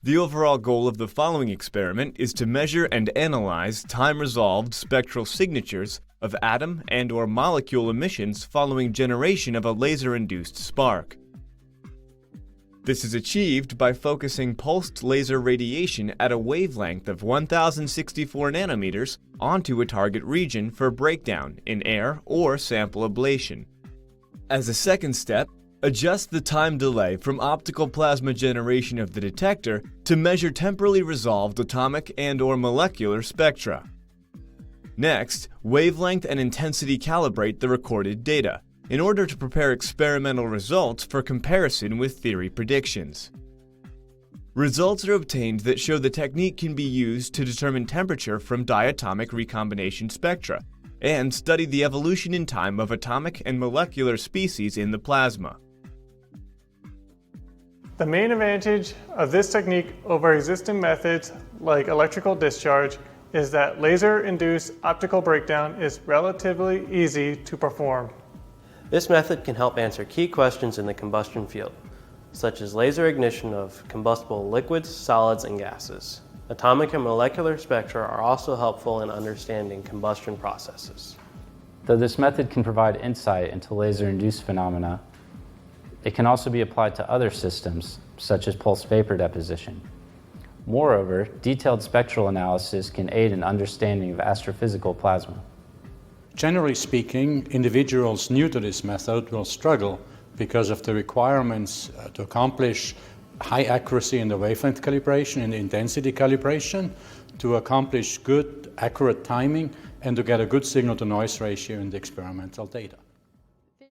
The overall goal of the following experiment is to measure and analyze time-resolved spectral signatures of atom and/or molecule emissions following generation of a laser-induced spark. This is achieved by focusing pulsed laser radiation at a wavelength of 1064 nanometers onto a target region for breakdown in air or sample ablation. As a second step, adjust the time delay from optical plasma generation of the detector to measure temporally resolved atomic and/or molecular spectra. Next, wavelength and intensity calibrate the recorded data in order to prepare experimental results for comparison with theory predictions. Results are obtained that show the technique can be used to determine temperature from diatomic recombination spectra and study the evolution in time of atomic and molecular species in the plasma. The main advantage of this technique over existing methods like electrical discharge is that laser-induced optical breakdown is relatively easy to perform. This method can help answer key questions in the combustion field, such as laser ignition of combustible liquids, solids, and gases. Atomic and molecular spectra are also helpful in understanding combustion processes. Though this method can provide insight into laser-induced phenomena, it can also be applied to other systems, such as pulsed vapor deposition. Moreover, detailed spectral analysis can aid in understanding of astrophysical plasma. Generally speaking, individuals new to this method will struggle because of the requirements to accomplish high accuracy in the wavelength calibration and the intensity calibration, to accomplish good, accurate timing, and to get a good signal-to-noise ratio in the experimental data.